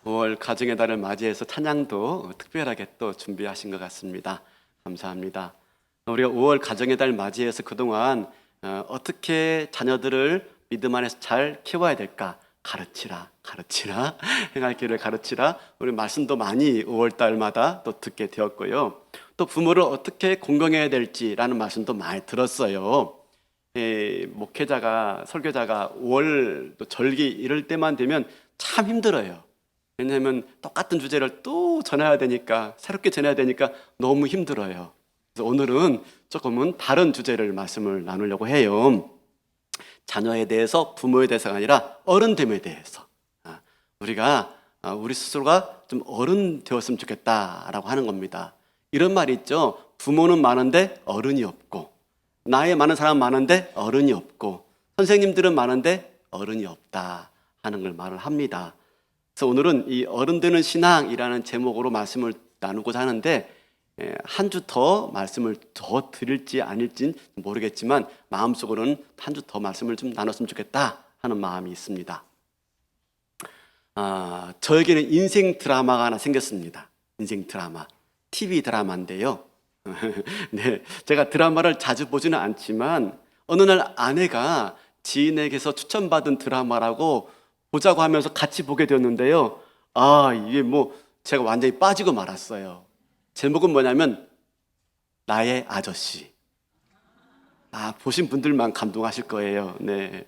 5월 가정의 달을 맞이해서 찬양도 특별하게 또 준비하신 것 같습니다. 감사합니다. 우리가 5월 가정의 달 맞이해서 그동안 어떻게 자녀들을 믿음 안에서 잘 키워야 될까? 가르치라 행할 길을 가르치라. 우리 말씀도 많이 5월 달마다 또 듣게 되었고요. 또 부모를 어떻게 공경해야 될지라는 말씀도 많이 들었어요. 목회자가 설교자가 5월 또 절기 이럴 때만 되면 참 힘들어요. 왜냐하면 똑같은 주제를 또 전해야 되니까, 새롭게 전해야 되니까 너무 힘들어요. 그래서 오늘은 조금은 다른 주제를 말씀을 나누려고 해요. 자녀에 대해서, 부모에 대해서가 아니라 어른됨에 대해서. 우리가 우리 스스로가 좀 어른 되었으면 좋겠다라고 하는 겁니다. 이런 말이 있죠. 부모는 많은데 어른이 없고, 나이 많은 사람 많은데 어른이 없고, 선생님들은 많은데 어른이 없다 하는 걸 말을 합니다. 그래서 오늘은 이 어른 되는 신앙이라는 제목으로 말씀을 나누고자 하는데, 한 주 더 말씀을 더 드릴지 아닐지는 모르겠지만 마음속으로는 한 주 더 말씀을 좀 나눴으면 좋겠다 하는 마음이 있습니다. 저에게는 인생 드라마가 하나 생겼습니다. 인생 드라마, TV 드라마인데요. 네, 제가 드라마를 자주 보지는 않지만 어느 날 아내가 지인에게서 추천받은 드라마라고 보자고 하면서 같이 보게 되었는데요. 이게 제가 완전히 빠지고 말았어요. 제목은 뭐냐면 나의 아저씨. 보신 분들만 감동하실 거예요. 네,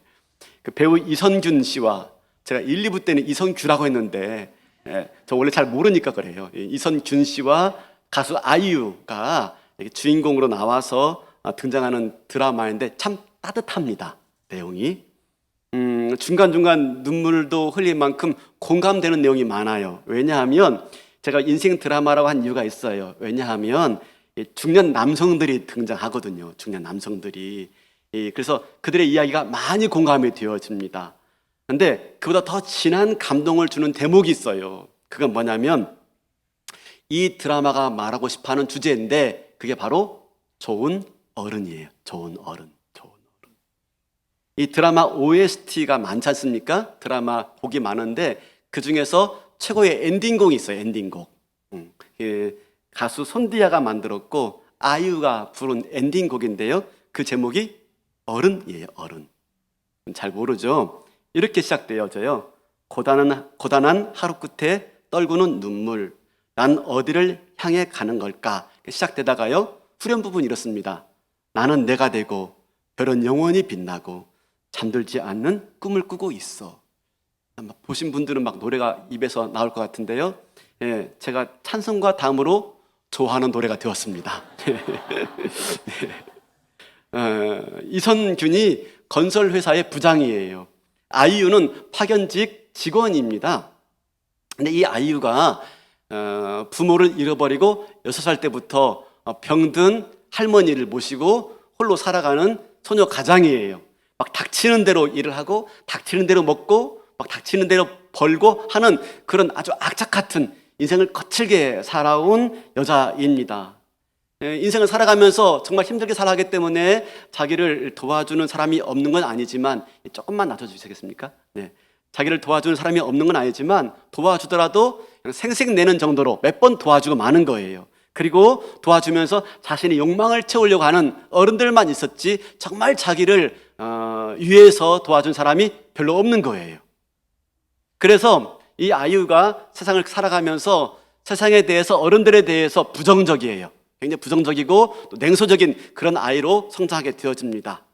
그 배우 이선균 씨와, 제가 1, 2부 때는 이선규라고 했는데 저 원래 잘 모르니까 그래요. 이선균 씨와 가수 아이유가 주인공으로 나와서 등장하는 드라마인데 참 따뜻합니다. 내용이 중간중간 눈물도 흘릴 만큼 공감되는 내용이 많아요. 왜냐하면 제가 인생 드라마라고 한 이유가 있어요. 왜냐하면 중년 남성들이 등장하거든요. 중년 남성들이. 그래서 그들의 이야기가 많이 공감이 되어집니다. 그런데 그보다 더 진한 감동을 주는 대목이 있어요. 그건 뭐냐면 이 드라마가 말하고 싶어하는 주제인데 그게 바로 좋은 어른이에요. 좋은 어른. 이 드라마 OST가 많지 않습니까? 드라마 곡이 많은데 그 중에서 최고의 엔딩곡이 있어요. 엔딩곡. 가수 손디아가 만들었고 아이유가 부른 엔딩곡인데요. 그 제목이 어른이에요. 어른. 잘 모르죠? 이렇게 시작되어져요. 고단한 하루 끝에 떨구는 눈물, 난 어디를 향해 가는 걸까? 시작되다가요, 후렴 부분이 이렇습니다. 나는 내가 되고 별은 영원히 빛나고 잠들지 않는 꿈을 꾸고 있어. 보신 분들은 막 노래가 입에서 나올 것 같은데요. 제가 찬송가 다음으로 좋아하는 노래가 되었습니다. 이선균이 건설회사의 부장이에요. 아이유는 파견직 직원입니다. 근데 이 아이유가 부모를 잃어버리고 6살 때부터 병든 할머니를 모시고 홀로 살아가는 소녀 가장이에요. 막 닥치는 대로 일을 하고 닥치는 대로 먹고 막 닥치는 대로 벌고 하는 그런 아주 악착 같은 인생을 거칠게 살아온 여자입니다. 인생을 살아가면서 정말 힘들게 살아가기 때문에 자기를 도와주는 사람이 없는 건 아니지만, 조금만 놔둬주시겠습니까? 네. 자기를 도와주는 사람이 없는 건 아니지만 도와주더라도 생색내는 정도로 몇 번 도와주고 마는 거예요. 그리고 도와주면서 자신의 욕망을 채우려고 하는 어른들만 있었지 정말 자기를 위해서 도와준 사람이 별로 없는 거예요. 그래서 이 아이유가 세상을 살아가면서 세상에 대해서, 어른들에 대해서 부정적이에요. 굉장히 부정적이고 또 냉소적인 그런 아이로 성장하게 되어집니다.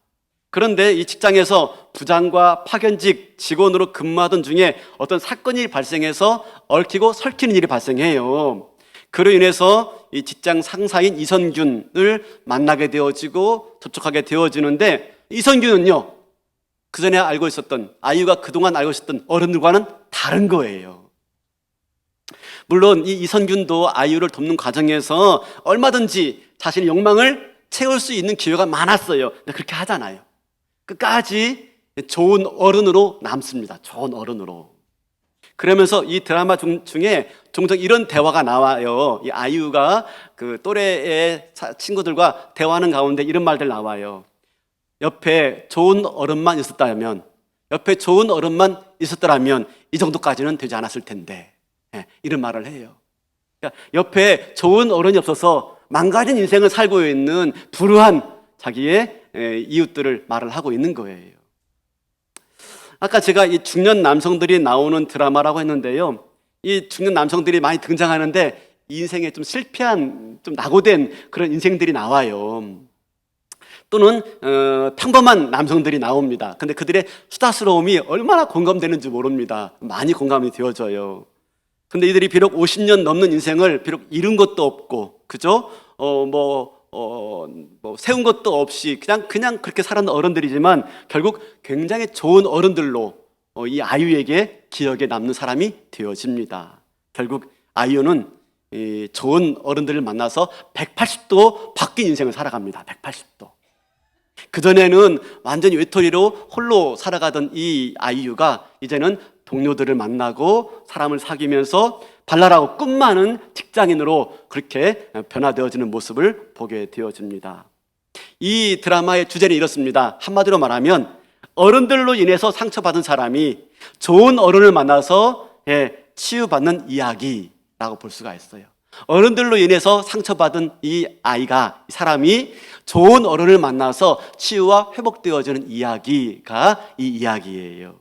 그런데 이 직장에서 부장과 파견직 직원으로 근무하던 중에 어떤 사건이 발생해서 얽히고 설키는 일이 발생해요. 그로 인해서 이 직장 상사인 이선균을 만나게 되어지고 접촉하게 되어지는데, 이선균은요, 그 전에 알고 있었던, 아이유가 그동안 알고 있었던 어른들과는 다른 거예요. 물론 이 이선균도 아이유를 돕는 과정에서 얼마든지 자신의 욕망을 채울 수 있는 기회가 많았어요. 근데 그렇게 하잖아요. 끝까지 좋은 어른으로 남습니다. 좋은 어른으로. 그러면서 이 드라마 중에 종종 이런 대화가 나와요. 이 아이유가 그 또래의 친구들과 대화하는 가운데 이런 말들 나와요. 옆에 좋은 어른만 있었다면, 옆에 좋은 어른만 있었더라면 이 정도까지는 되지 않았을 텐데. 이런 말을 해요. 그러니까 옆에 좋은 어른이 없어서 망가진 인생을 살고 있는 불우한 자기의 이웃들을 말을 하고 있는 거예요. 아까 제가 이 중년 남성들이 나오는 드라마라고 했는데요. 이 중년 남성들이 많이 등장하는데 인생에 좀 실패한, 좀 낙오된 그런 인생들이 나와요. 또는 평범한 남성들이 나옵니다. 근데 그들의 수다스러움이 얼마나 공감되는지 모릅니다. 많이 공감이 되어져요. 근데 이들이 비록 50년 넘는 인생을 비록 이룬 것도 없고, 그죠? 세운 것도 없이 그냥 그렇게 살았는 어른들이지만 결국 굉장히 좋은 어른들로 이 아이유에게 기억에 남는 사람이 되어집니다. 결국 아이유는 이 좋은 어른들을 만나서 180도 바뀐 인생을 살아갑니다. 180도. 그전에는 완전히 외톨이로 홀로 살아가던 이 아이유가 이제는 동료들을 만나고 사람을 사귀면서 발랄하고 꿈 많은 직장인으로 그렇게 변화되어지는 모습을 보게 되어집니다. 이 드라마의 주제는 이렇습니다. 한마디로 말하면 어른들로 인해서 상처받은 사람이 좋은 어른을 만나서 치유받는 이야기라고 볼 수가 있어요. 어른들로 인해서 상처받은 이 사람이 좋은 어른을 만나서 치유와 회복되어지는 이야기가 이 이야기예요.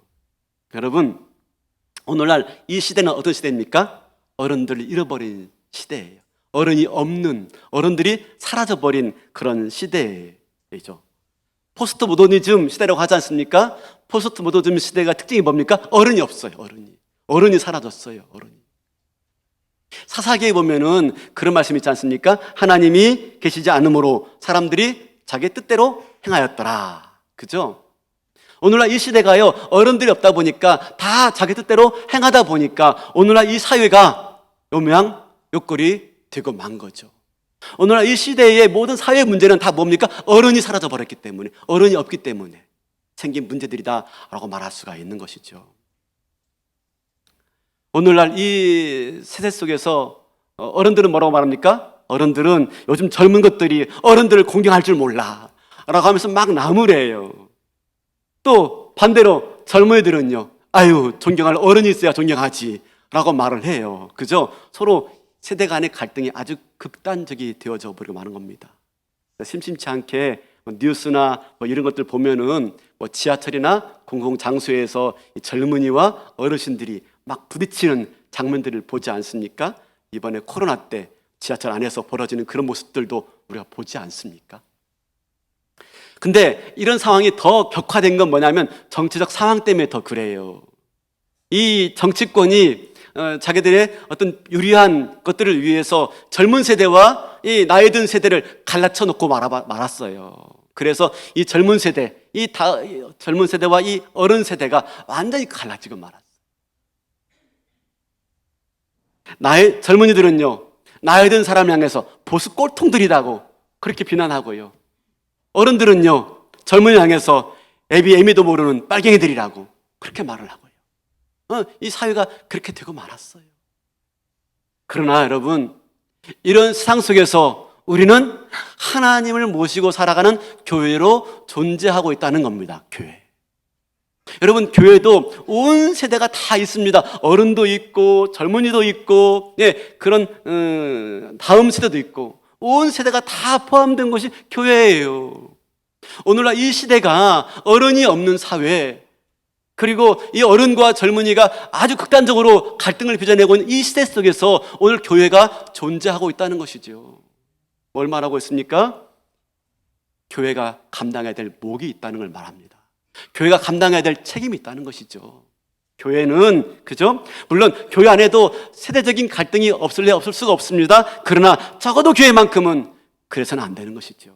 여러분, 오늘날 이 시대는 어떤 시대입니까? 어른들을 잃어버린 시대예요. 어른이 없는, 어른들이 사라져버린 그런 시대이죠. 포스트 모더니즘 시대라고 하지 않습니까? 포스트 모더니즘 시대가 특징이 뭡니까? 어른이 없어요. 어른이 사라졌어요. 사사기에 보면은 그런 말씀 있지 않습니까? 하나님이 계시지 않으므로 사람들이 자기 뜻대로 행하였더라. 그죠? 오늘날 이 시대가요, 어른들이 없다 보니까 다 자기 뜻대로 행하다 보니까 오늘날 이 사회가 요명 요꼴이 되고 만 거죠. 오늘날 이 시대의 모든 사회 문제는 다 뭡니까? 어른이 사라져 버렸기 때문에, 어른이 없기 때문에 생긴 문제들이다라고 말할 수가 있는 것이죠. 오늘날 이 세대 속에서 어른들은 뭐라고 말합니까? 어른들은 요즘 젊은 것들이 어른들을 공경할 줄 몰라 라고 하면서 막 나무래요. 또 반대로 젊은이들은요, 아유, 존경할 어른이 있어야 존경하지 라고 말을 해요. 그죠? 서로 세대 간의 갈등이 아주 극단적이 되어져 버리고 마는 겁니다. 심심치 않게 뉴스나 이런 것들 보면은 지하철이나 공공장소에서 젊은이와 어르신들이 막 부딪히는 장면들을 보지 않습니까? 이번에 코로나 때 지하철 안에서 벌어지는 그런 모습들도 우리가 보지 않습니까? 근데 이런 상황이 더 격화된 건 뭐냐면 정치적 상황 때문에 더 그래요. 이 정치권이 자기들의 어떤 유리한 것들을 위해서 젊은 세대와 이 나이 든 세대를 갈라쳐 놓고 말았어요. 그래서 이 젊은 세대와 이 어른 세대가 완전히 갈라지고 말았어요. 젊은이들은요, 나이 든 사람 향해서 보수 꼴통들이라고 그렇게 비난하고요. 어른들은요, 젊은이 향해서 애미도 모르는 빨갱이들이라고 그렇게 말을 하고요. 이 사회가 그렇게 되고 말았어요. 그러나 여러분, 이런 세상 속에서 우리는 하나님을 모시고 살아가는 교회로 존재하고 있다는 겁니다. 교회. 여러분, 교회도 온 세대가 다 있습니다. 어른도 있고 젊은이도 있고 그런 다음 세대도 있고 온 세대가 다 포함된 것이 교회예요. 오늘날 이 시대가 어른이 없는 사회, 그리고 이 어른과 젊은이가 아주 극단적으로 갈등을 빚어내고 있는 이 시대 속에서 오늘 교회가 존재하고 있다는 것이죠. 뭘 말하고 있습니까? 교회가 감당해야 될 몫이 있다는 걸 말합니다. 교회가 감당해야 될 책임이 있다는 것이죠. 교회는, 그죠? 물론 교회 안에도 세대적인 갈등이 없을 수가 없습니다. 그러나 적어도 교회만큼은 그래서는 안 되는 것이죠.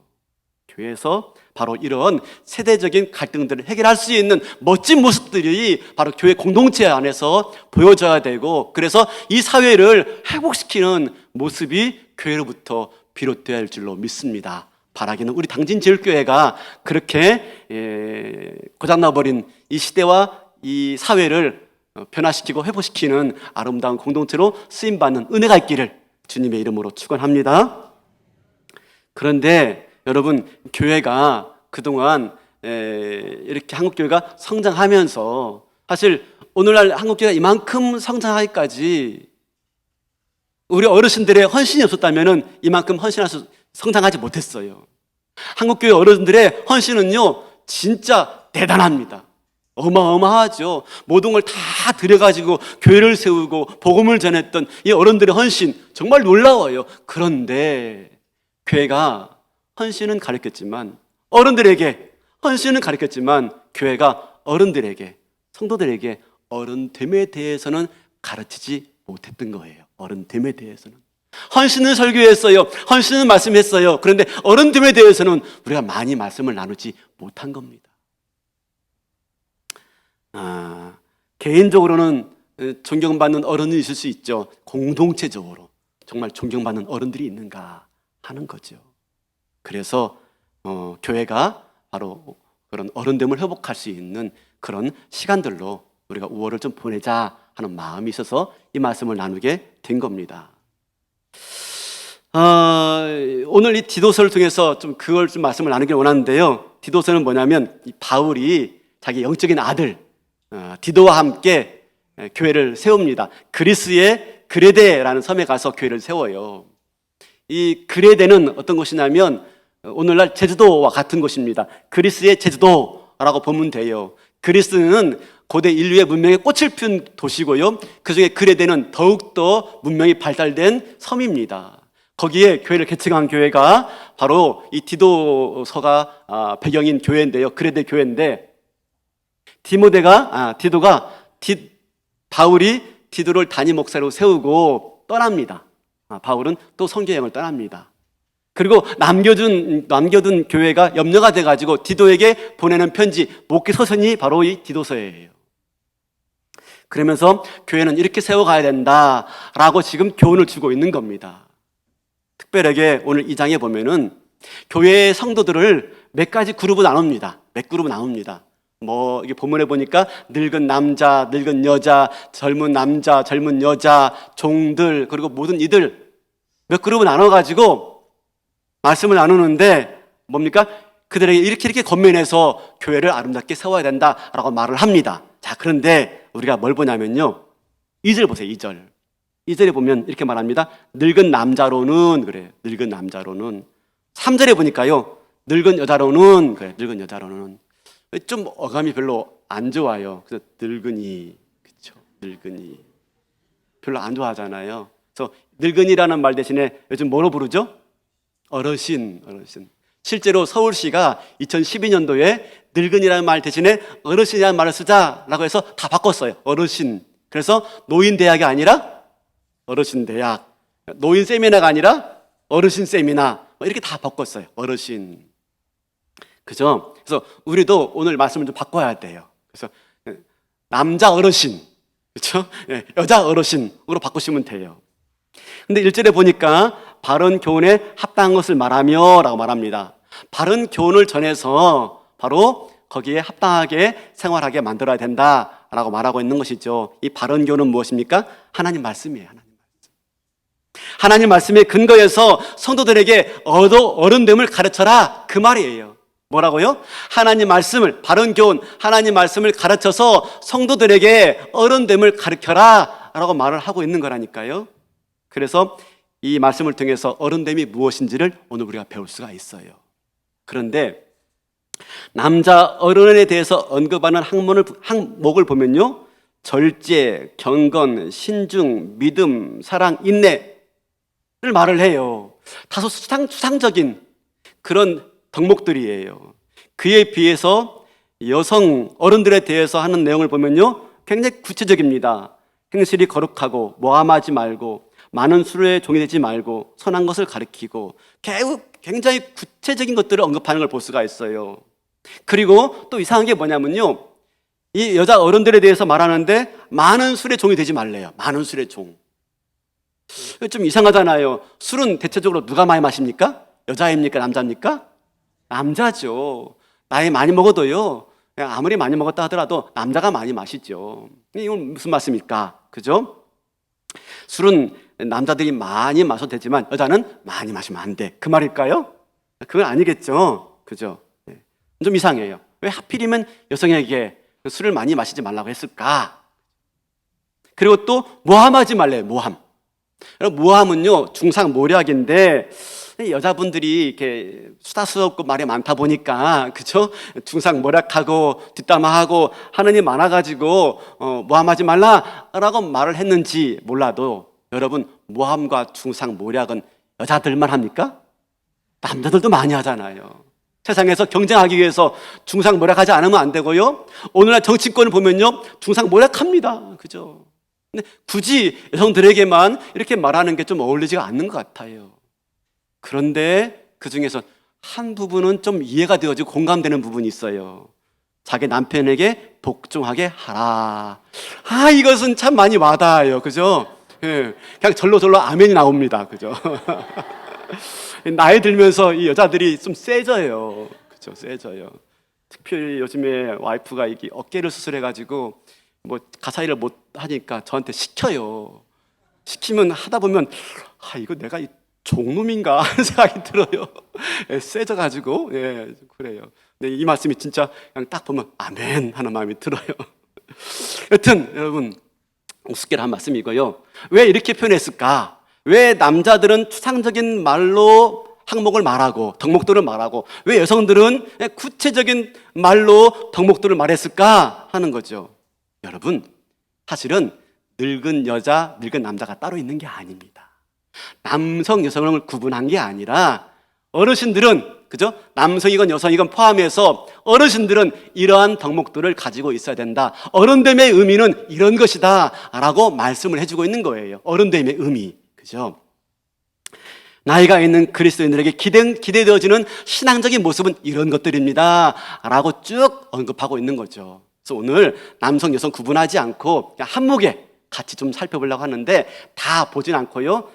교회에서 바로 이런 세대적인 갈등들을 해결할 수 있는 멋진 모습들이 바로 교회 공동체 안에서 보여져야 되고, 그래서 이 사회를 회복시키는 모습이 교회로부터 비롯되어야 할 줄로 믿습니다. 바라기는 우리 당진제일교회가 그렇게 고장나버린 이 시대와 이 사회를 변화시키고 회복시키는 아름다운 공동체로 쓰임받는 은혜가 있기를 주님의 이름으로 축원합니다. 그런데 여러분, 교회가 그동안 이렇게 한국교회가 성장하면서, 사실 오늘날 한국교회가 이만큼 성장하기까지 우리 어르신들의 헌신이 없었다면 이만큼 성장하지 못했어요. 한국교회 어르신들의 헌신은요, 진짜 대단합니다. 어마어마하죠. 모든 걸 다 들여가지고 교회를 세우고 복음을 전했던 이 어른들의 헌신, 정말 놀라워요. 그런데 교회가 헌신은 가르쳤지만, 어른들에게 헌신은 가르쳤지만, 교회가 어른들에게, 성도들에게 어른됨에 대해서는 가르치지 못했던 거예요. 어른됨에 대해서는. 헌신은 설교했어요. 헌신은 말씀했어요. 그런데 어른됨에 대해서는 우리가 많이 말씀을 나누지 못한 겁니다. 개인적으로는 존경받는 어른이 있을 수 있죠. 공동체적으로 정말 존경받는 어른들이 있는가 하는 거죠. 그래서 교회가 바로 그런 어른됨을 회복할 수 있는 그런 시간들로 우리가 5월을 좀 보내자 하는 마음이 있어서 이 말씀을 나누게 된 겁니다. 오늘 이 디도서를 통해서 좀 그걸 좀 말씀을 나누길 원하는데요. 디도서는 뭐냐면 이 바울이 자기 영적인 아들 디도와 함께 교회를 세웁니다. 그리스의 그레데라는 섬에 가서 교회를 세워요. 이 그레데는 어떤 곳이냐면 오늘날 제주도와 같은 곳입니다. 그리스의 제주도라고 보면 돼요. 그리스는 고대 인류의 문명의 꽃을 핀 도시고요. 그중에 그레데는 더욱더 문명이 발달된 섬입니다. 거기에 교회를 개척한 교회가 바로 이 디도서가 배경인 교회인데요. 그레데 교회인데 바울이 디도를 담임 목사로 세우고 떠납니다. 바울은 또 선교 여행을 떠납니다. 그리고 남겨둔 교회가 염려가 돼가지고 디도에게 보내는 편지, 목기 서신이 바로 이 디도서예요. 그러면서 교회는 이렇게 세워가야 된다라고 지금 교훈을 주고 있는 겁니다. 특별하게 오늘 2장에 보면은 교회의 성도들을 몇 가지 그룹으로 나눕니다. 몇 그룹으로 나눕니다. 이게 본문에 보니까 늙은 남자, 늙은 여자, 젊은 남자, 젊은 여자, 종들, 그리고 모든 이들 몇 그룹으로 나눠가지고 말씀을 나누는데 뭡니까? 그들에게 이렇게 권면해서 교회를 아름답게 세워야 된다라고 말을 합니다. 자, 그런데 우리가 뭘 보냐면요. 2절 보세요, 2절. 2절에 보면 이렇게 말합니다. 늙은 남자로는, 그래요. 늙은 남자로는. 3절에 보니까요. 늙은 여자로는, 그래요. 늙은 여자로는. 좀 어감이 별로 안 좋아요. 그래서 늙은이, 그렇죠? 늙은이. 별로 안 좋아하잖아요. 그래서 늙은이라는 말 대신에 요즘 뭐로 부르죠? 어르신. 실제로 서울시가 2012년도에 늙은이라는 말 대신에 어르신이라는 말을 쓰자라고 해서 다 바꿨어요. 어르신. 그래서 노인대학이 아니라 어르신대학, 노인 세미나가 아니라 어르신 세미나, 이렇게 다 바꿨어요. 어르신. 그죠? 그래서 우리도 오늘 말씀을 좀 바꿔야 돼요. 그래서 남자 어르신, 그렇죠? 여자 어르신으로 바꾸시면 돼요. 근데 1절에 보니까 바른 교훈에 합당한 것을 말하며 라고 말합니다. 바른 교훈을 전해서 바로 거기에 합당하게 생활하게 만들어야 된다라고 말하고 있는 것이죠. 이 바른 교훈은 무엇입니까? 하나님 말씀이에요. 하나님 말씀의 근거에서 성도들에게 어른됨을 가르쳐라, 그 말이에요. 뭐라고요? 하나님 말씀을, 바른 교훈, 하나님 말씀을 가르쳐서 성도들에게 어른됨을 가르쳐라 라고 말을 하고 있는 거라니까요. 그래서 이 말씀을 통해서 어른됨이 무엇인지를 오늘 우리가 배울 수가 있어요. 그런데 남자 어른에 대해서 언급하는 항목을 보면요, 절제, 경건, 신중, 믿음, 사랑, 인내를 말을 해요. 다소 추상적인 그런 덕목들이에요. 그에 비해서 여성 어른들에 대해서 하는 내용을 보면요, 굉장히 구체적입니다. 행실이 거룩하고 모함하지 말고 많은 술에 종이 되지 말고 선한 것을 가리키고, 굉장히 구체적인 것들을 언급하는 걸 볼 수가 있어요. 그리고 또 이상한 게 뭐냐면요, 이 여자 어른들에 대해서 말하는데 많은 술에 종이 되지 말래요. 많은 술에 종. 좀 이상하잖아요. 술은 대체적으로 누가 많이 마십니까? 여자입니까? 남자입니까? 남자죠. 나이 많이 먹어도요, 아무리 많이 먹었다 하더라도 남자가 많이 마시죠. 이건 무슨 말씀입니까? 그죠? 술은 남자들이 많이 마셔도 되지만 여자는 많이 마시면 안 돼, 그 말일까요? 그건 아니겠죠. 그죠? 좀 이상해요. 왜 하필이면 여성에게 술을 많이 마시지 말라고 했을까? 그리고 또 모함하지 말래요. 모함. 모함은요, 중상모략인데 여자분들이 이렇게 수다스럽고 말이 많다 보니까, 그죠? 중상모략하고 뒷담화하고 하는 일이 많아가지고 모함하지 말라라고 말을 했는지 몰라도, 여러분, 모함과 중상모략은 여자들만 합니까? 남자들도 많이 하잖아요. 세상에서 경쟁하기 위해서 중상모략하지 않으면 안 되고요. 오늘날 정치권을 보면요, 중상모략합니다. 그죠? 근데 굳이 여성들에게만 이렇게 말하는 게 좀 어울리지가 않는 것 같아요. 그런데 그 중에서 한 부분은 좀 이해가 되어지고 공감되는 부분이 있어요. 자기 남편에게 복종하게 하라. 이것은 참 많이 와닿아요. 그죠? 예, 그냥 절로 아멘이 나옵니다. 그죠? 나이 들면서 이 여자들이 좀 세져요. 그죠? 세져요. 특별히 요즘에 와이프가 이게 어깨를 수술해가지고 뭐 가사 일을 못 하니까 저한테 시켜요. 시키면 하다 보면 이거 내가 종놈인가 하는 생각이 들어요. 예, 세져가지고, 예, 그래요. 근데 이 말씀이 진짜 그냥 딱 보면 아멘 하는 마음이 들어요. 여튼 여러분, 우습게 한 말씀이고요. 왜 이렇게 표현했을까? 왜 남자들은 추상적인 말로 항목을 말하고 덕목들을 말하고, 왜 여성들은 구체적인 말로 덕목들을 말했을까 하는 거죠. 여러분, 사실은 늙은 여자, 늙은 남자가 따로 있는 게 아닙니다. 남성, 여성을 구분한 게 아니라 어르신들은, 그죠? 남성이건 여성이건 포함해서 어르신들은 이러한 덕목들을 가지고 있어야 된다. 어른됨의 의미는 이런 것이다 라고 말씀을 해주고 있는 거예요. 어른됨의 의미, 그죠? 나이가 있는 그리스도인들에게 기대되어지는 신앙적인 모습은 이런 것들입니다 라고 쭉 언급하고 있는 거죠. 그래서 오늘 남성, 여성 구분하지 않고 그냥 한목에 같이 좀 살펴보려고 하는데, 다 보진 않고요,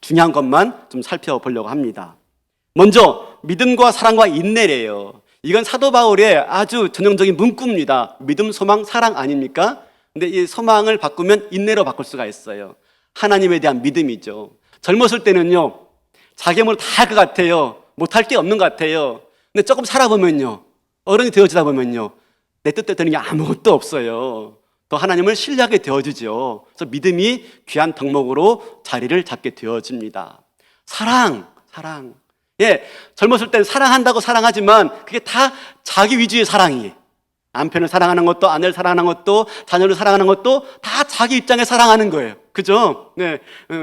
중요한 것만 좀 살펴보려고 합니다. 먼저 믿음과 사랑과 인내래요. 이건 사도 바울의 아주 전형적인 문구입니다. 믿음, 소망, 사랑 아닙니까? 근데 이 소망을 바꾸면 인내로 바꿀 수가 있어요. 하나님에 대한 믿음이죠. 젊었을 때는요, 자기 힘으로 다 할 것 같아요. 못할 게 없는 것 같아요. 근데 조금 살아보면요, 어른이 되어지다 보면요, 내 뜻대로 되는 게 아무것도 없어요. 또 하나님을 신뢰하게 되어지죠. 그래서 믿음이 귀한 덕목으로 자리를 잡게 되어집니다. 사랑. 예, 젊었을 때는 사랑한다고 사랑하지만 그게 다 자기 위주의 사랑이에요. 남편을 사랑하는 것도, 아내를 사랑하는 것도, 자녀를 사랑하는 것도 다 자기 입장에 사랑하는 거예요. 그죠? 네,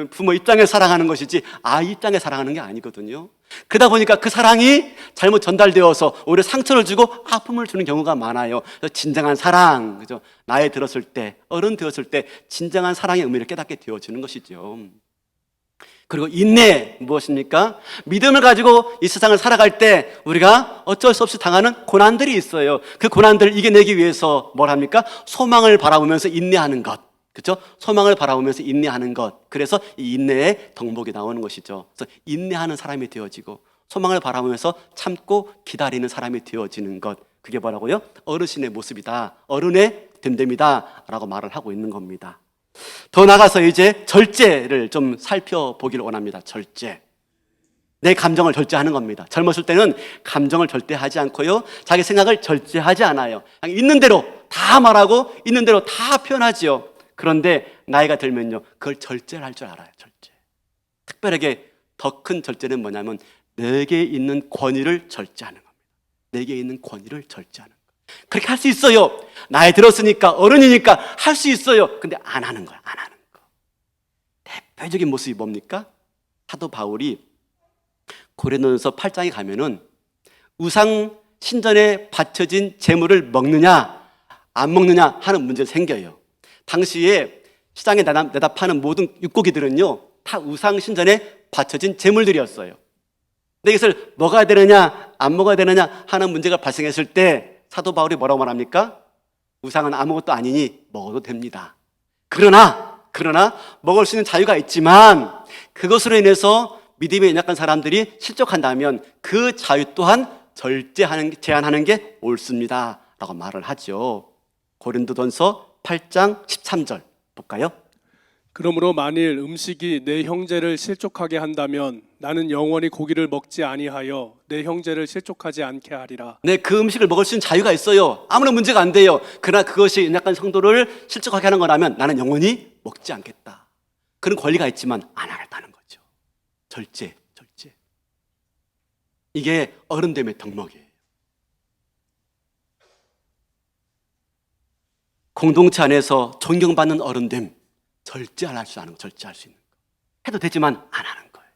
부모 입장에 사랑하는 것이지 아이 입장에 사랑하는 게 아니거든요. 그러다 보니까 그 사랑이 잘못 전달되어서 오히려 상처를 주고 아픔을 주는 경우가 많아요. 그래서 진정한 사랑, 그죠? 나이 들었을 때, 어른 되었을 때 진정한 사랑의 의미를 깨닫게 되어지는 것이죠. 그리고 인내, 무엇입니까? 믿음을 가지고 이 세상을 살아갈 때 우리가 어쩔 수 없이 당하는 고난들이 있어요. 그 고난들을 이겨내기 위해서 뭘 합니까? 소망을 바라보면서 인내하는 것, 그렇죠? 소망을 바라보면서 인내하는 것. 그래서 이 인내의 덕목이 나오는 것이죠. 그래서 인내하는 사람이 되어지고, 소망을 바라보면서 참고 기다리는 사람이 되어지는 것, 그게 뭐라고요? 어르신의 모습이다, 어른의 됨됨이다 라고 말을 하고 있는 겁니다. 더 나가서 이제 절제를 좀 살펴보기를 원합니다. 절제. 내 감정을 절제하는 겁니다. 젊었을 때는 감정을 절대하지 않고요, 자기 생각을 절제하지 않아요. 그냥 있는 대로 다 말하고 있는 대로 다 표현하지요. 그런데 나이가 들면요, 그걸 절제를 할 줄 알아요. 절제. 특별하게 더 큰 절제는 뭐냐면 내게 있는 권위를 절제하는 겁니다. 내게 있는 권위를 절제하는 거예요. 그렇게 할 수 있어요. 나이 들었으니까, 어른이니까 할 수 있어요. 근데 안 하는 거야. 안 하는 거. 대표적인 모습이 뭡니까? 사도 바울이 고린도전서 8장에 가면은 우상 신전에 바쳐진 제물을 먹느냐 안 먹느냐 하는 문제가 생겨요. 당시에 시장에 내다 파는 모든 육고기들은요, 다 우상 신전에 바쳐진 제물들이었어요. 근데 이것을 먹어야 되느냐 안 먹어야 되느냐 하는 문제가 발생했을 때 사도 바울이 뭐라고 말합니까? 우상은 아무것도 아니니 먹어도 됩니다. 그러나 먹을 수 있는 자유가 있지만 그것으로 인해서 믿음에 연약한 사람들이 실족한다면 그 자유 또한 제한하는 게 옳습니다 라고 말을 하죠. 고린도전서 8장 13절 볼까요? 그러므로 만일 음식이 내 형제를 실족하게 한다면 나는 영원히 고기를 먹지 아니하여 내 형제를 실족하지 않게 하리라. 네, 그 음식을 먹을 수 있는 자유가 있어요. 아무런 문제가 안 돼요. 그러나 그것이 연약한 성도를 실족하게 하는 거라면 나는 영원히 먹지 않겠다. 그런 권리가 있지만 안 하겠다는 거죠. 절제. 이게 어른됨의 덕목이에요. 공동체 안에서 존경받는 어른됨, 절제할 수 있는 거, 절제할 수 있는 거. 해도 되지만 안 하는 거예요.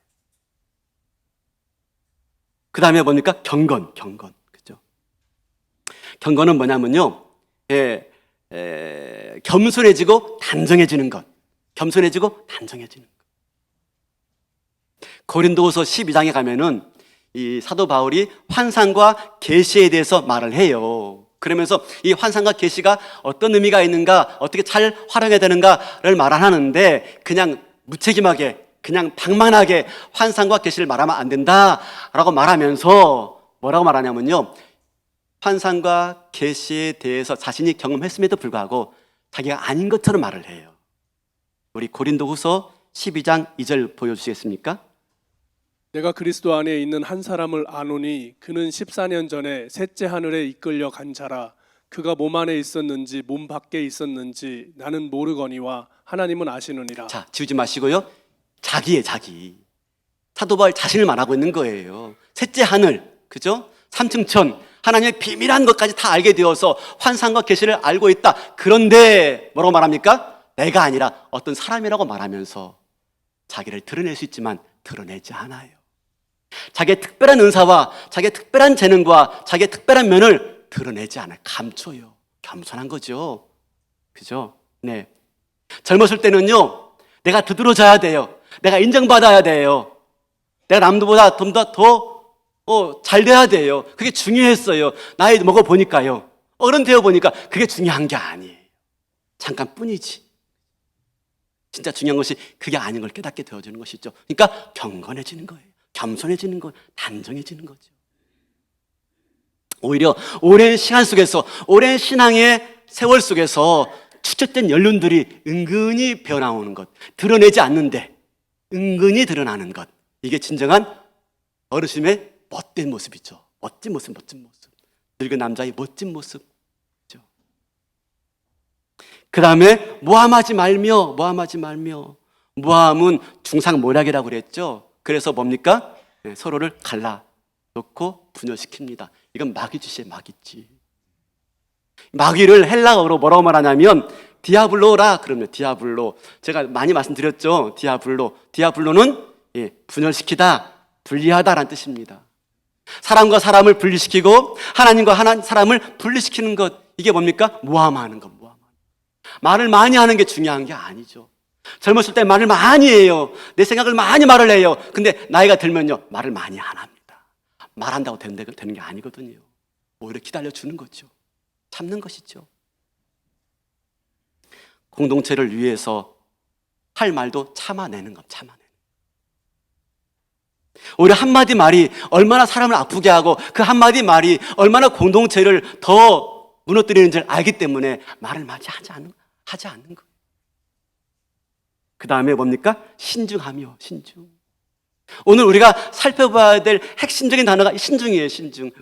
그 다음에 뭡니까? 경건. 그죠? 경건은 뭐냐면요, 겸손해지고 단정해지는 것. 고린도후서 12장에 가면은 이 사도 바울이 환상과 계시에 대해서 말을 해요. 그러면서 이 환상과 계시가 어떤 의미가 있는가, 어떻게 잘 활용해야 되는가를 말 안 하는데 그냥 무책임하게, 그냥 방만하게 환상과 계시를 말하면 안 된다라고 말하면서 뭐라고 말하냐면요, 환상과 계시에 대해서 자신이 경험했음에도 불구하고 자기가 아닌 것처럼 말을 해요. 우리 고린도후서 12장 2절 보여주시겠습니까? 내가 그리스도 안에 있는 한 사람을 아노니 그는 14년 전에 셋째 하늘에 이끌려 간 자라. 그가 몸 안에 있었는지 몸 밖에 있었는지 나는 모르거니와 하나님은 아시느니라. 자, 지우지 마시고요. 자기. 사도 바울 자신을 말하고 있는 거예요. 셋째 하늘, 그죠? 삼층천, 하나님의 비밀한 것까지 다 알게 되어서 환상과 계시를 알고 있다. 그런데 뭐라고 말합니까? 내가 아니라 어떤 사람이라고 말하면서 자기를 드러낼 수 있지만 드러내지 않아요. 자기의 특별한 은사와 자기의 특별한 재능과 자기의 특별한 면을 드러내지 않아요. 감춰요. 겸손한 거죠. 그죠? 네. 젊었을 때는요, 내가 두드러져야 돼요. 내가 인정받아야 돼요. 내가 남들보다 좀 더 잘 돼야 돼요. 그게 중요했어요. 나이 먹어보니까요. 어른 되어보니까 그게 중요한 게 아니에요. 잠깐뿐이지. 진짜 중요한 것이 그게 아닌 걸 깨닫게 되어지는 것이죠. 그러니까 경건해지는 거예요. 겸손해지는 거, 단정해지는 거죠. 오히려 오랜 시간 속에서, 오랜 신앙의 세월 속에서 축적된 연륜들이 은근히 배어나오는 것, 드러내지 않는데 은근히 드러나는 것, 이게 진정한 어르신의 멋된 모습이죠. 멋진 모습. 늙은 남자의 멋진 모습. 그 다음에 모함하지 말며. 모함은 중상모략이라고 그랬죠. 그래서 뭡니까? 서로를 갈라놓고 분열시킵니다. 이건 마귀짓이에요. 마귀를 헬라어로 뭐라고 말하냐면 디아블로라 그러면 디아블로. 제가 많이 말씀드렸죠. 디아블로는 분열시키다, 분리하다라는 뜻입니다. 사람과 사람을 분리시키고 하나님과 사람을 분리시키는 것, 이게 뭡니까? 모함하는 것. 말을 많이 하는 게 중요한 게 아니죠. 젊었을 때 말을 많이 해요. 내 생각을 많이 말을 해요. 근데 나이가 들면요, 말을 많이 안 합니다. 말한다고 되는 게 아니거든요. 오히려 기다려주는 거죠. 참는 것이죠. 공동체를 위해서 할 말도 참아내는 것. 오히려 한마디 말이 얼마나 사람을 아프게 하고 그 한마디 말이 얼마나 공동체를 더 무너뜨리는지를 알기 때문에 말을 하지 않는 거예요. 그 다음에 뭡니까? 신중하며. 오늘 우리가 살펴봐야 될 핵심적인 단어가 신중이에요.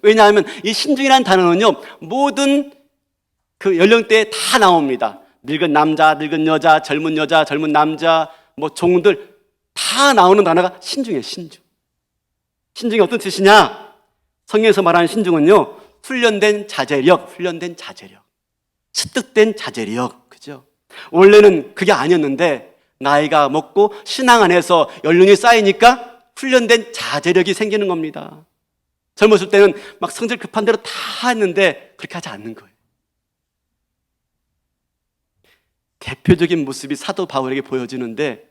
왜냐하면 이 신중이라는 단어는요, 모든 그 연령대에 다 나옵니다. 늙은 남자, 늙은 여자, 젊은 남자, 종들 다 나오는 단어가 신중이에요. 신중이 어떤 뜻이냐? 성경에서 말하는 신중은요, 훈련된 자제력, 습득된 자제력, 그죠? 원래는 그게 아니었는데 나이가 먹고 신앙 안에서 연륜이 쌓이니까 훈련된 자제력이 생기는 겁니다. 젊었을 때는 막 성질 급한 대로 다 했는데 그렇게 하지 않는 거예요. 대표적인 모습이 사도 바울에게 보여지는데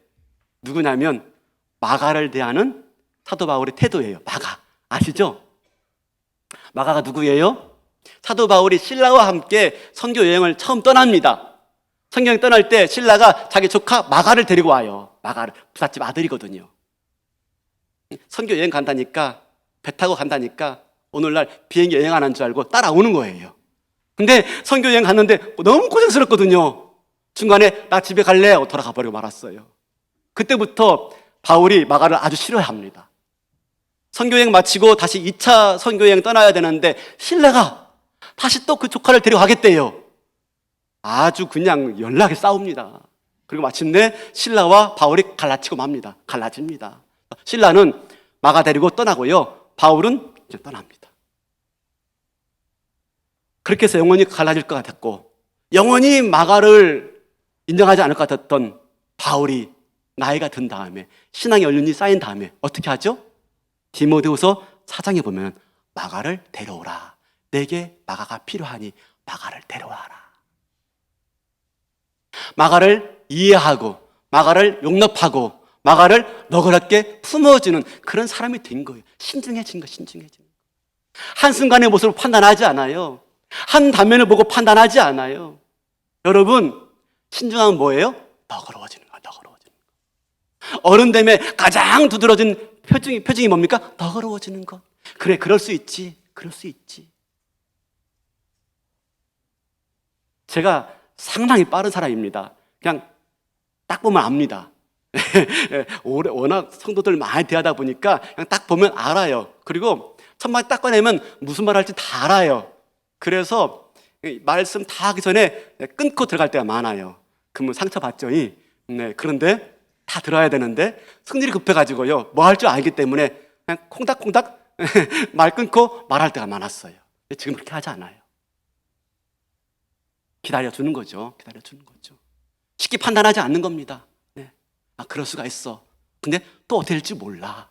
누구냐면 마가를 대하는 사도 바울의 태도예요. 마가 아시죠? 마가가 누구예요? 사도 바울이 신라와 함께 선교 여행을 처음 떠납니다. 선교여행 떠날 때 신라가 자기 조카 마가를 데리고 와요. 마가를, 부잣집 아들이거든요. 선교 여행 간다니까, 배 타고 간다니까 오늘날 비행기 여행 안 한 줄 알고 따라오는 거예요. 근데 선교 여행 갔는데 너무 고생스럽거든요. 중간에 나 집에 갈래 하고 돌아가 버리고 말았어요. 그때부터 바울이 마가를 아주 싫어합니다. 선교여행 마치고 다시 2차 선교여행 떠나야 되는데 신라가 다시 또 그 조카를 데려가겠대요. 아주 그냥 연락에 싸웁니다. 그리고 마침내 실라와 바울이 갈라치고 맙니다. 갈라집니다. 실라는 마가 데리고 떠나고요. 바울은 이제 떠납니다. 그렇게 해서 영원히 갈라질 것 같았고, 영원히 마가를 인정하지 않을 것 같았던 바울이 나이가 든 다음에, 신앙의 연륜이 쌓인 다음에 어떻게 하죠? 디모데후서 4장에 보면 마가를 데려오라. 내게 마가가 필요하니 마가를 데려와라. 마가를 이해하고 마가를 용납하고 마가를 너그럽게 품어주는 그런 사람이 된 거예요. 신중해진 거, 신중해진 거. 한순간의 모습을 판단하지 않아요. 한 단면을 보고 판단하지 않아요. 여러분, 신중함은 뭐예요? 너그러워지는 거, 너그러워지는 거. 어른됨에 가장 두드러진 표징이 뭡니까? 너그러워지는 것. 그래, 그럴 수 있지. 그럴 수 있지. 제가 상당히 빠른 사람입니다. 그냥 딱 보면 압니다. 워낙 성도들 많이 대하다 보니까 그냥 딱 보면 알아요. 그리고 첫 마디 딱 꺼내면 무슨 말 할지 다 알아요. 그래서 말씀 다 하기 전에 끊고 들어갈 때가 많아요. 그러면 상처받죠. 네, 그런데 다 들어야 되는데 성질이 급해가지고요. 뭐 할 줄 알기 때문에 그냥 콩닥콩닥 말 끊고 말할 때가 많았어요. 지금 그렇게 하지 않아요. 기다려주는 거죠. 기다려주는 거죠. 쉽게 판단하지 않는 겁니다. 네. 아, 그럴 수가 있어. 근데 또 어떻게 될지 몰라.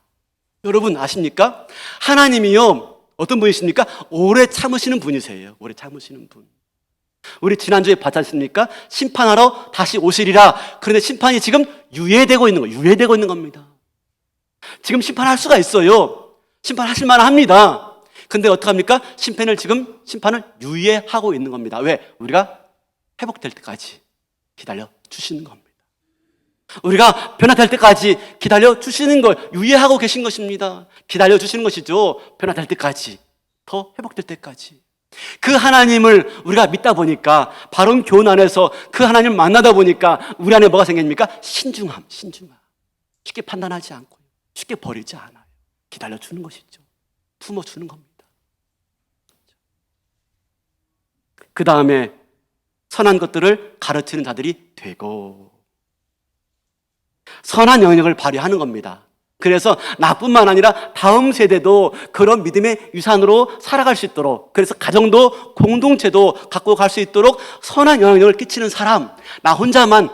여러분 아십니까? 하나님이요, 어떤 분이십니까? 오래 참으시는 분이세요. 오래 참으시는 분. 우리 지난주에 봤지 않습니까? 심판하러 다시 오시리라. 그런데 심판이 지금 유예되고 있는 거예요. 유예되고 있는 겁니다. 지금 심판할 수가 있어요. 심판하실 만합니다. 근데 어떡합니까? 심판을 유예하고 있는 겁니다. 왜? 우리가 회복될 때까지 기다려 주시는 겁니다. 우리가 변화될 때까지 기다려 주시는 걸 유예하고 계신 것입니다. 기다려 주시는 것이죠. 변화될 때까지, 더 회복될 때까지. 그 하나님을 우리가 믿다 보니까, 바른 교훈 안에서 그 하나님을 만나다 보니까 우리 안에 뭐가 생깁니까? 신중함. 쉽게 판단하지 않고 쉽게 버리지 않아요. 기다려 주는 것이죠. 품어주는 겁니다. 그 다음에 선한 것들을 가르치는 자들이 되고, 선한 영역을 발휘하는 겁니다. 그래서 나뿐만 아니라 다음 세대도 그런 믿음의 유산으로 살아갈 수 있도록, 그래서 가정도 공동체도 갖고 갈 수 있도록 선한 영향력을 끼치는 사람, 나 혼자만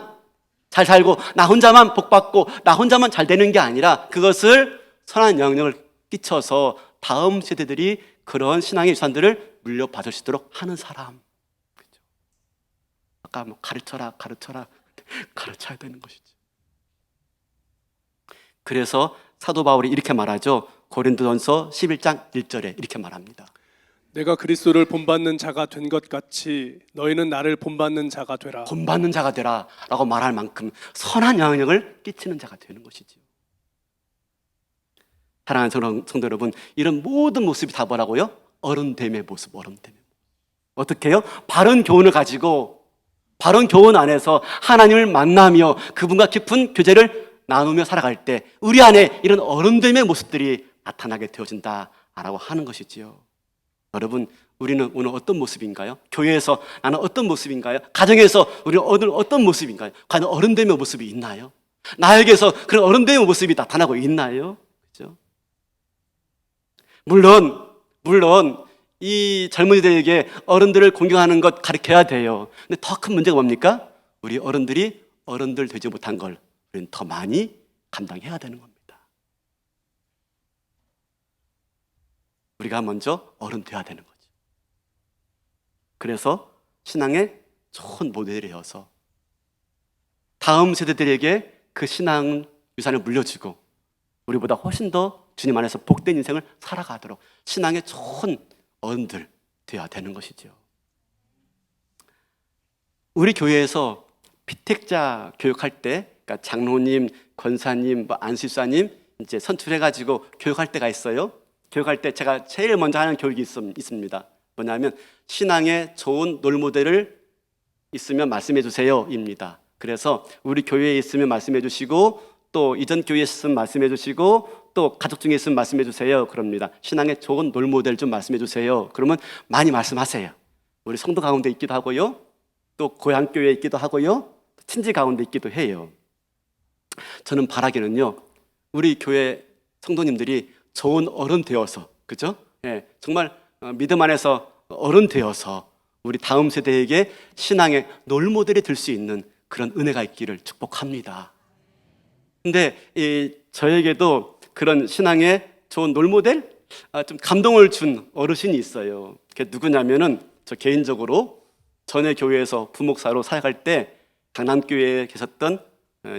잘 살고 나 혼자만 복받고 나 혼자만 잘 되는 게 아니라 그것을 선한 영향력을 끼쳐서 다음 세대들이 그런 신앙의 유산들을 물려받을 수 있도록 하는 사람. 그렇죠? 아까 뭐 가르쳐야 되는 것이죠. 그래서 사도 바울이 이렇게 말하죠. 고린도전서 11장 1절에 이렇게 말합니다. 내가 그리스도를 본받는 자가 된 것 같이 너희는 나를 본받는 자가 되라. 본받는 자가 되라 라고 말할 만큼 선한 영향력을 끼치는 자가 되는 것이죠. 사랑하는 성도 여러분, 이런 모든 모습이 다 뭐라고요? 어른됨의 모습, 어른됨의 모습. 어떻게 해요? 바른 교훈을 가지고 바른 교훈 안에서 하나님을 만나며 그분과 깊은 교제를 나누며 살아갈 때 우리 안에 이런 어른됨의 모습들이 나타나게 되어진다라고 하는 것이지요. 여러분, 우리는 오늘 어떤 모습인가요? 교회에서 나는 어떤 모습인가요? 가정에서 우리는 오늘 어떤 모습인가요? 과연 어른됨의 모습이 있나요? 나에게서 그런 어른됨의 모습이 나타나고 있나요? 그렇죠? 물론 이 젊은이들에게 어른들을 공경하는 것 가르쳐야 돼요. 근데 더 큰 문제가 뭡니까? 우리 어른들이 어른들 되지 못한 걸 우리는 더 많이 감당해야 되는 겁니다. 우리가 먼저 어른 돼야 되는 거죠. 그래서 신앙의 좋은 모델이 되어서 다음 세대들에게 그 신앙 유산을 물려주고 우리보다 훨씬 더 주님 안에서 복된 인생을 살아가도록 신앙의 좋은 어른들 되어야 되는 것이죠. 우리 교회에서 피택자 교육할 때, 그러니까 장로님, 권사님, 안수사님 이제 선출해가지고 교육할 때가 있어요. 교육할 때 제가 제일 먼저 하는 교육이 있습니다. 뭐냐면 신앙의 좋은 롤모델을 있으면 말씀해 주세요 입니다. 그래서 우리 교회에 있으면 말씀해 주시고 또 이전 교회에 있으면 말씀해 주시고 또 가족 중에 있으면 말씀해 주세요 그럽니다. 신앙의 좋은 롤모델 좀 말씀해 주세요. 그러면 많이 말씀하세요. 우리 성도 가운데 있기도 하고요, 또 고향교회에 있기도 하고요, 친지 가운데 있기도 해요. 저는 바라기는요, 우리 교회 성도님들이 좋은 어른 되어서, 그죠? 예, 정말 믿음 안에서 어른 되어서 우리 다음 세대에게 신앙의 롤모델이 될 수 있는 그런 은혜가 있기를 축복합니다. 근데 저에게도 그런 신앙의 좋은 롤모델? 좀 감동을 준 어르신이 있어요. 그게 누구냐면은, 저 개인적으로 전에 교회에서 부목사로 사역할 때 강남교회에 계셨던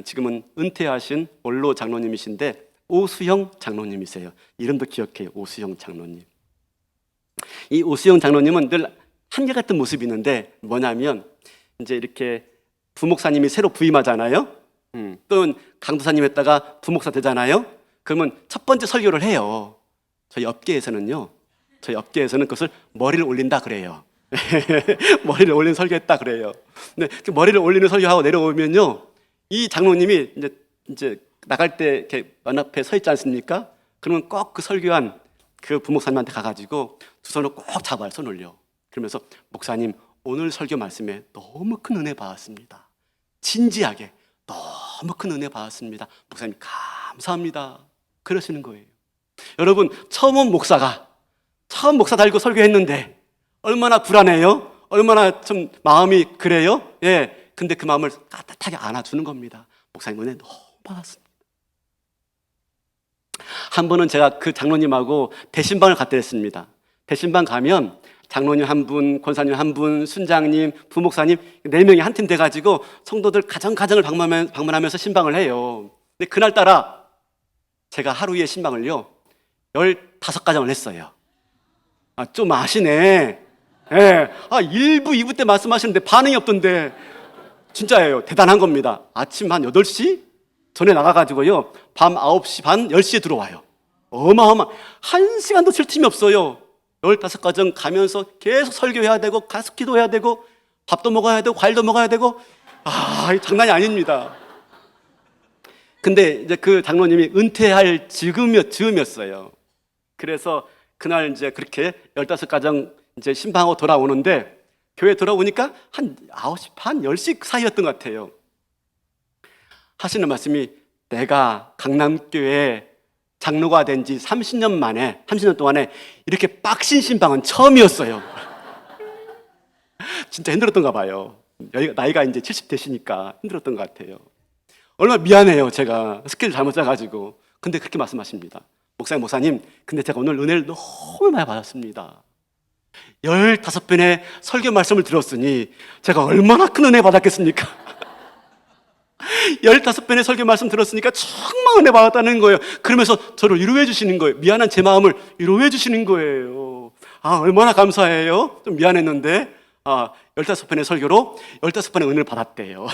지금은 은퇴하신 원로 장로님이신데 오수영 장로님이세요. 이름도 기억해요. 오수영 장로님. 이 오수영 장로님은 늘 한결같은 모습이 있는데, 뭐냐면 이제 이렇게 부목사님이 새로 부임하잖아요. 또는 강도사님 했다가 부목사 되잖아요. 그러면 첫 번째 설교를 해요. 저희 업계에서는 그것을 머리를 올린다 그래요. 머리를 올린 설교했다 그래요. 근데 그 머리를 올리는 설교하고 내려오면요, 이 장로님이 이제 나갈 때 이렇게 문 앞에 서 있지 않습니까? 그러면 꼭 그 설교한 그 부목사님한테 가가지고 두 손을 꼭 잡아요. 손 올려. 그러면서, 목사님, 오늘 설교 말씀에 너무 큰 은혜 받았습니다. 진지하게 너무 큰 은혜 받았습니다. 목사님 감사합니다. 그러시는 거예요. 여러분, 처음 목사 달고 설교했는데 얼마나 불안해요? 얼마나 좀 마음이 그래요? 예. 근데 그 마음을 따뜻하게 안아주는 겁니다. 목사님 은혜 너무 받았습니다. 한 번은 제가 그 장로님하고 대신방을 갔다 했습니다. 대신방 가면 장로님 한 분, 권사님 한 분, 순장님, 부목사님 4명이 한 팀 돼가지고 성도들 가정을 방문하면서 신방을 해요. 근데 그날따라 제가 하루에 신방을요 15가정을 했어요. 좀 아시네. 예. 1부, 2부 때 말씀하시는데 반응이 없던데, 진짜예요. 대단한 겁니다. 아침 한 8시 전에 나가가지고요, 밤 9시 반, 10시에 들어와요. 어마어마. 1시간도 쉴 틈이 없어요. 15가정 가면서 계속 설교해야 되고, 가서 기도해야 되고, 밥도 먹어야 되고, 과일도 먹어야 되고, 장난이 아닙니다. 근데 이제 그 장로님이 은퇴할 즈음이었어요. 그래서 그날 이제 그렇게 15가정 이제 신방하고 돌아오는데, 교회 돌아오니까 한 9시 반, 10시 사이였던 것 같아요. 하시는 말씀이, 내가 강남교회 장로가 된 지 30년 동안에 이렇게 빡신 신방은 처음이었어요. 진짜 힘들었던가 봐요. 나이가 이제 70 되시니까 힘들었던 것 같아요. 얼마나 미안해요, 제가 스케줄 잘못 짜가지고. 근데 그렇게 말씀하십니다. 목사님, 근데 제가 오늘 은혜를 너무 많이 받았습니다. 15번의 설교 말씀을 들었으니 제가 얼마나 큰 은혜 받았겠습니까? 15번의 설교 말씀 들었으니까 정말 은혜 받았다는 거예요. 그러면서 저를 위로해 주시는 거예요. 미안한 제 마음을 위로해 주시는 거예요. 얼마나 감사해요. 좀 미안했는데 15번의 설교로 15번의 은혜를 받았대요.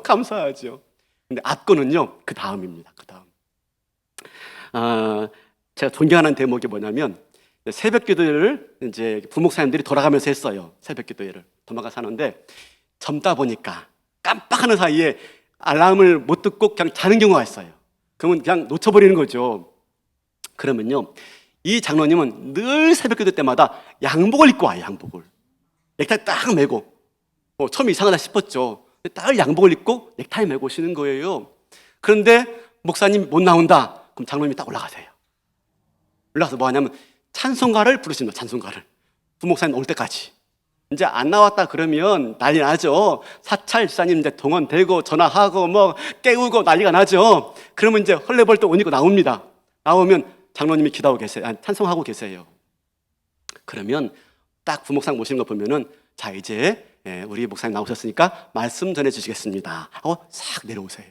감사하죠. 근데 앞거는요, 그 다음입니다. 그 다음. 제가 존경하는 대목이 뭐냐면, 새벽 기도회를 이제 부목사님들이 돌아가면서 했어요. 새벽 기도회를 도망가서 하는데, 젊다 보니까 깜빡하는 사이에 알람을 못 듣고 그냥 자는 경우가 있어요. 그러면 그냥 놓쳐버리는 거죠. 그러면요, 이 장로님은 늘 새벽 기도 때마다 양복을 입고 와요. 양복을 넥타이 딱 메고. 처음에 이상하다 싶었죠. 딱 양복을 입고 넥타이 메고 오시는 거예요. 그런데 목사님 못 나온다. 그럼 장로님이 딱 올라가세요. 올라가서 뭐 하냐면 찬송가를 부르십니다. 찬송가를. 부목사님 올 때까지. 이제 안 나왔다 그러면 난리 나죠. 사찰 지사님 이제 동원되고 전화하고 뭐 깨우고 난리가 나죠. 그러면 이제 헐레벌떡 옷 입고 나옵니다. 나오면 장로님이 기도하고 계세요. 찬송하고 계세요. 그러면 딱 부목사님 모시는 거 보면은, 자, 이제 우리 목사님 나오셨으니까 말씀 전해 주시겠습니다 하고 싹 내려오세요.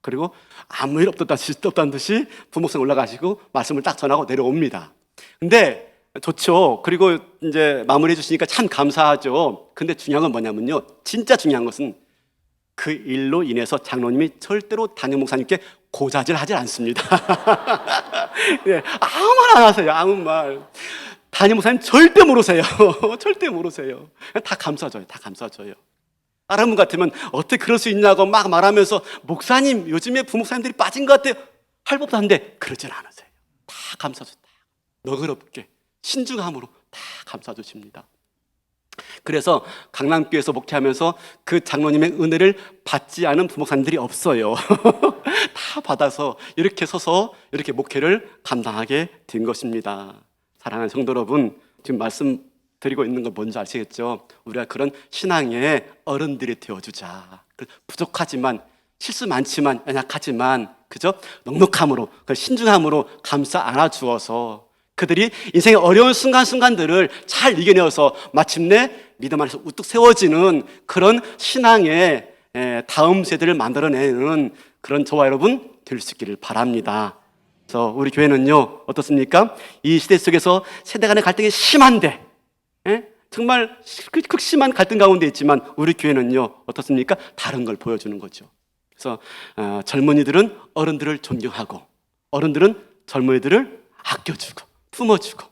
그리고 아무 일 없다는 듯이 부목사님 올라가시고 말씀을 딱 전하고 내려옵니다. 근데 좋죠. 그리고 이제 마무리해 주시니까 참 감사하죠. 근데 중요한 건 뭐냐면요, 진짜 중요한 것은 그 일로 인해서 장로님이 절대로 담임 목사님께 고자질하지 않습니다. 네, 아무 말 안 하세요. 아무 말. 담임 목사님 절대 모르세요. 절대 모르세요. 다 감싸줘요. 다 감싸줘요. 다른 분 같으면 어떻게 그럴 수 있냐고 막 말하면서, 목사님 요즘에 부목사님들이 빠진 것 같아요 할 법도 한데, 그러진 않으세요. 다 감싸줘. 다 너그럽게 신중함으로 다 감싸주십니다. 그래서 강남교회에서 목회하면서 그 장로님의 은혜를 받지 않은 부목사님들이 없어요. 다 받아서 이렇게 서서 이렇게 목회를 감당하게 된 것입니다. 사랑하는 성도 여러분, 지금 말씀드리고 있는 건 뭔지 아시겠죠? 우리가 그런 신앙의 어른들이 되어주자. 부족하지만, 실수 많지만, 연약하지만, 그죠? 넉넉함으로, 신중함으로 감싸 안아주어서 그들이 인생의 어려운 순간순간들을 잘 이겨내어서 마침내 믿음 안에서 우뚝 세워지는 그런 신앙의 다음 세대를 만들어내는 그런 저와 여러분 될 수 있기를 바랍니다. 그래서 우리 교회는요, 어떻습니까? 이 시대 속에서 세대 간의 갈등이 심한데, 정말 극심한 갈등 가운데 있지만 우리 교회는요, 어떻습니까? 다른 걸 보여주는 거죠. 그래서 젊은이들은 어른들을 존경하고 어른들은 젊은이들을 아껴주고 품어주고,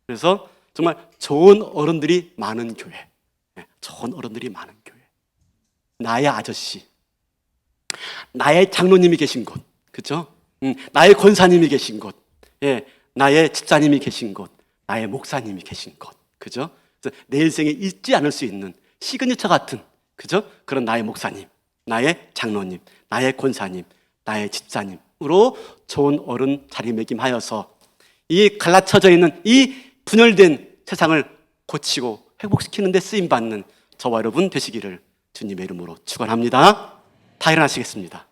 그래서 정말 좋은 어른들이 많은 교회, 좋은 어른들이 많은 교회, 나의 아저씨, 나의 장로님이 계신 곳, 그죠? 나의 권사님이 계신 곳, 나의 집사님이 계신 곳, 나의 목사님이 계신 곳, 그죠? 그래서 내 인생에 잊지 않을 수 있는 시그니처 같은, 그죠? 그런 나의 목사님, 나의 장로님, 나의 권사님, 나의 집사님으로 좋은 어른 자리매김하여서 이 갈라쳐져 있는 이 분열된 세상을 고치고 회복시키는 데 쓰임받는 저와 여러분 되시기를 주님의 이름으로 축원합니다. 다 일어나시겠습니다.